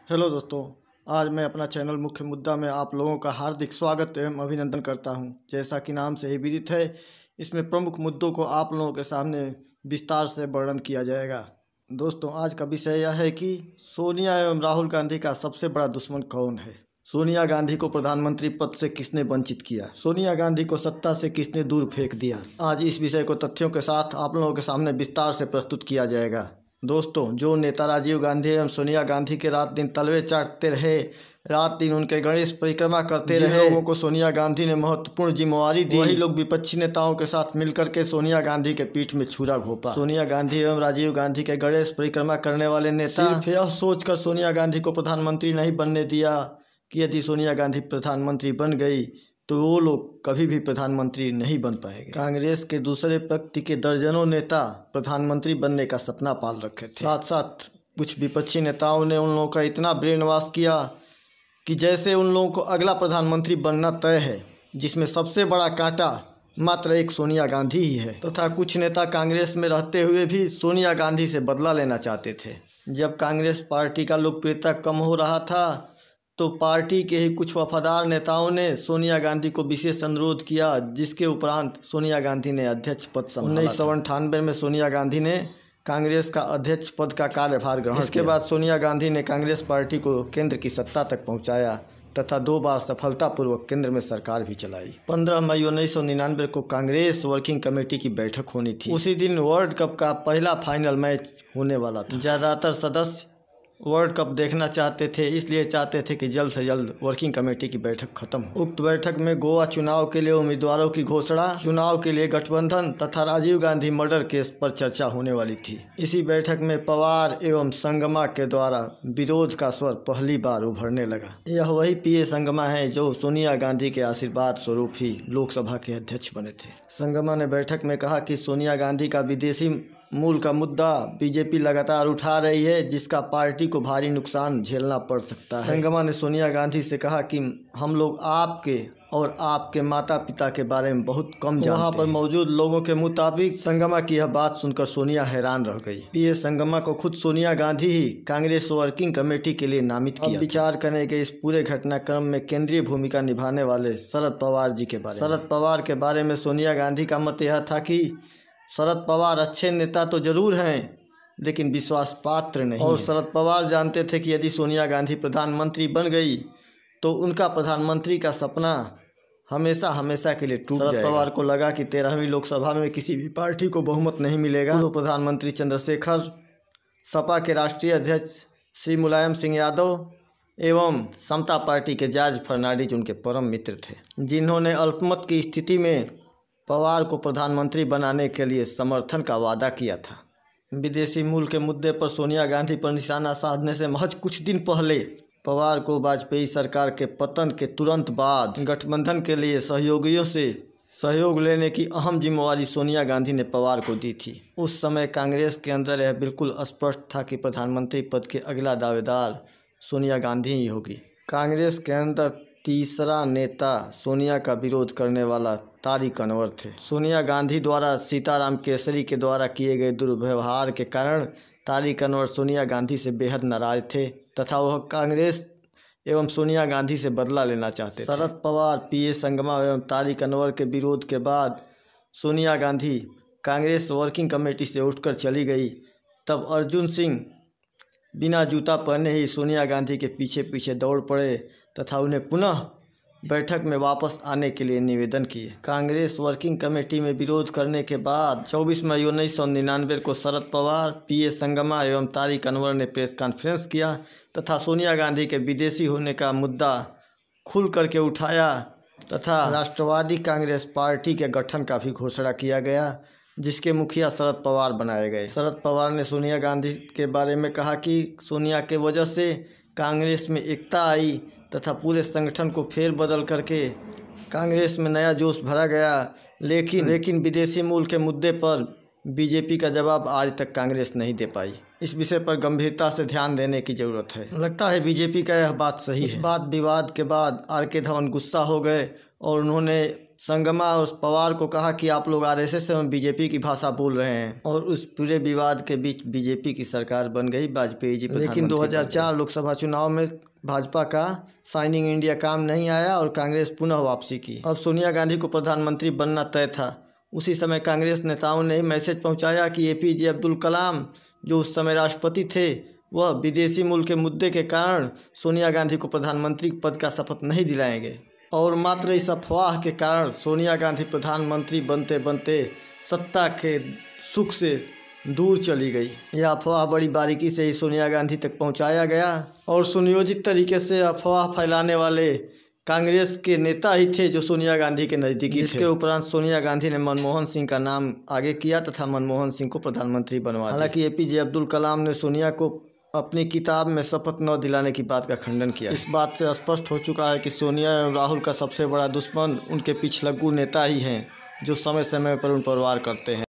Hello दोस्तों, आज मैं अपना चैनल मुख्य मुद्दा में आप लोगों का हार्दिक स्वागत एवं अभिनंदन करता हूं। जैसा कि नाम से ही विदित है, इसमें प्रमुख मुद्दों को आप लोगों के सामने विस्तार से वर्णन किया जाएगा। दोस्तों, आज का विषय यह है कि सोनिया एवं राहुल गांधी का सबसे बड़ा दुश्मन कौन है। सोनिया गांधी को प्रधानमंत्री पद से किसने वंचित किया, सोनिया गांधी को सत्ता से किसने दूर फेंक दिया। आज इस विषय को तथ्यों के साथ आप लोगों के सामने विस्तार से प्रस्तुत किया जाएगा। दोस्तों, जो नेता राजीव गांधी एवं सोनिया गांधी के रात दिन तलवे चाटते रहे, रात दिन उनके गणेश परिक्रमा करते रहे, लोगों को सोनिया गांधी ने महत्वपूर्ण जिम्मेवारी दी, वही लोग विपक्षी नेताओं के साथ मिलकर के सोनिया गांधी के पीठ में छुरा घोंपा। सोनिया गांधी एवं राजीव गांधी के गणेश परिक्रमा करने वाले नेता सिर्फ यह सोचकर सोनिया गांधी को प्रधानमंत्री नहीं बनने दिया कि यदि सोनिया गांधी प्रधानमंत्री बन गई तो वो लोग कभी भी प्रधानमंत्री नहीं बन पाएंगे। कांग्रेस के दूसरे व्यक्ति के दर्जनों नेता प्रधानमंत्री बनने का सपना पाल रखे थे। साथ साथ कुछ विपक्षी नेताओं ने उन लोगों का इतना ब्रेन वॉश किया कि जैसे उन लोगों को अगला प्रधानमंत्री बनना तय है, जिसमें सबसे बड़ा कांटा मात्र एक सोनिया गांधी ही है। तथा कुछ नेता कांग्रेस में रहते हुए भी सोनिया गांधी से बदला लेना चाहते थे। जब कांग्रेस पार्टी का लोकप्रियता कम हो रहा था तो पार्टी के ही कुछ वफादार नेताओं ने सोनिया गांधी को विशेष अनुरोध किया, जिसके उपरांत सोनिया गांधी ने अध्यक्ष पद संभाला। 1998 में सोनिया गांधी ने कांग्रेस का अध्यक्ष पद का कार्यभार ग्रहण किया। इसके बाद सोनिया गांधी ने कांग्रेस पार्टी को केंद्र की सत्ता तक पहुंचाया तथा 2 बार सफलतापूर्वक केंद्र में सरकार भी चलाई। 15 मई 1999 को कांग्रेस वर्किंग कमेटी की बैठक होनी थी। उसी दिन वर्ल्ड कप का पहला फाइनल मैच होने वाला था। ज़्यादातर सदस्य वर्ल्ड कप देखना चाहते थे, इसलिए चाहते थे कि जल्द से जल्द वर्किंग कमेटी की बैठक खत्म हो। उक्त बैठक में गोवा चुनाव के लिए उम्मीदवारों की घोषणा, चुनाव के लिए गठबंधन तथा राजीव गांधी मर्डर केस पर चर्चा होने वाली थी। इसी बैठक में पवार एवं संगमा के द्वारा विरोध का स्वर पहली बार उभरने लगा। यह वही पीए संगमा है जो सोनिया गांधी के आशीर्वाद स्वरूप ही लोकसभा के अध्यक्ष बने थे। संगमा ने बैठक में कहा कि सोनिया गांधी का विदेशी मूल का मुद्दा बीजेपी लगातार उठा रही है, जिसका पार्टी को भारी नुकसान झेलना पड़ सकता है। संगमा ने सोनिया गांधी से कहा कि हम लोग आपके और आपके माता पिता के बारे में बहुत कम जानते हैं। वहाँ पर मौजूद लोगों के मुताबिक संगमा की यह बात सुनकर सोनिया हैरान रह गई। पीए संगमा को खुद सोनिया गांधी ही कांग्रेस वर्किंग कमेटी के लिए नामित किया। विचार करने के इस पूरे घटनाक्रम में केंद्रीय भूमिका निभाने वाले शरद पवार जी के बारे में सोनिया गांधी का मत यह था कि शरद पवार अच्छे नेता तो जरूर हैं, लेकिन विश्वास पात्र नहीं। और शरद पवार जानते थे कि यदि सोनिया गांधी प्रधानमंत्री बन गई तो उनका प्रधानमंत्री का सपना हमेशा हमेशा के लिए टूट जाएगा। शरद पवार को लगा कि 13वीं लोकसभा में किसी भी पार्टी को बहुमत नहीं मिलेगा। तो प्रधानमंत्री चंद्रशेखर, सपा के राष्ट्रीय अध्यक्ष श्री मुलायम सिंह यादव एवं समता पार्टी के जॉर्ज फर्नांडिस उनके परम मित्र थे, जिन्होंने अल्पमत की स्थिति में पवार को प्रधानमंत्री बनाने के लिए समर्थन का वादा किया था। विदेशी मूल के मुद्दे पर सोनिया गांधी पर निशाना साधने से महज कुछ दिन पहले पवार को वाजपेयी सरकार के पतन के तुरंत बाद गठबंधन के लिए सहयोगियों से सहयोग लेने की अहम जिम्मेवारी सोनिया गांधी ने पवार को दी थी। उस समय कांग्रेस के अंदर यह बिल्कुल स्पष्ट था कि प्रधानमंत्री पद के अगला दावेदार सोनिया गांधी ही होगी। कांग्रेस के अंदर तीसरा नेता सोनिया का विरोध करने वाला तारिक अनवर थे। सोनिया गांधी द्वारा सीताराम केसरी के द्वारा किए गए दुर्व्यवहार के कारण तारिक अनवर सोनिया गांधी से बेहद नाराज थे तथा वह कांग्रेस एवं सोनिया गांधी से बदला लेना चाहते थे। शरद पवार, पीए संगमा एवं तारिक अनवर के विरोध के बाद सोनिया गांधी कांग्रेस वर्किंग कमेटी से उठकर चली गई। तब अर्जुन सिंह बिना जूता पहने ही सोनिया गांधी के पीछे पीछे दौड़ पड़े तथा उन्हें पुनः बैठक में वापस आने के लिए निवेदन किए। कांग्रेस वर्किंग कमेटी में विरोध करने के बाद 24 मई 1999 को शरद पवार, पीए संगमा एवं तारिक अनवर ने प्रेस कॉन्फ्रेंस किया तथा सोनिया गांधी के विदेशी होने का मुद्दा खुल करके उठाया तथा राष्ट्रवादी कांग्रेस पार्टी के गठन का भी घोषणा किया गया, जिसके मुखिया शरद पवार बनाए गए। शरद पवार ने सोनिया गांधी के बारे में कहा कि सोनिया के वजह से कांग्रेस में एकता आई तथा पूरे संगठन को फेर बदल करके कांग्रेस में नया जोश भरा गया। लेकिन विदेशी मूल के मुद्दे पर बीजेपी का जवाब आज तक कांग्रेस नहीं दे पाई। इस विषय पर गंभीरता से ध्यान देने की जरूरत है। लगता है बीजेपी का यह बात सही है। इस बात विवाद के बाद आर के धवन गुस्सा हो गए और उन्होंने संगमा और पवार को कहा कि आप लोग आरएसएस एवं बीजेपी की भाषा बोल रहे हैं, और उस पूरे विवाद के बीच बीजेपी की सरकार बन गई, वाजपेयी जी प्रधानमंत्री। लेकिन 2004 लोकसभा चुनाव में भाजपा का शाइनिंग इंडिया काम नहीं आया और कांग्रेस पुनः वापसी की। अब सोनिया गांधी को प्रधानमंत्री बनना तय था। उसी समय कांग्रेस नेताओं ने मैसेज पहुंचाया कि एपीजे अब्दुल कलाम, जो उस समय राष्ट्रपति थे, वह विदेशी मूल के मुद्दे के कारण सोनिया गांधी को प्रधानमंत्री पद का शपथ नहीं दिलाएंगे। और मात्र इस अफवाह के कारण सोनिया गांधी प्रधानमंत्री बनते बनते सत्ता के सुख से दूर चली गई। यह अफवाह बड़ी बारीकी से ही सोनिया गांधी तक पहुंचाया गया और सुनियोजित तरीके से अफवाह फैलाने वाले कांग्रेस के नेता ही थे जो सोनिया गांधी के नज़दीकी थे। जिसके उपरांत सोनिया गांधी ने मनमोहन सिंह का नाम आगे किया तथा मनमोहन सिंह को प्रधानमंत्री बनवा दिया। हालांकि एपीजे अब्दुल कलाम ने सोनिया को अपनी किताब में शपथ न दिलाने की बात का खंडन किया। इस बात से स्पष्ट हो चुका है कि सोनिया एवं राहुल का सबसे बड़ा दुश्मन उनके पिछलग्गू नेता ही हैं, जो समय समय पर उन पर वार करते हैं।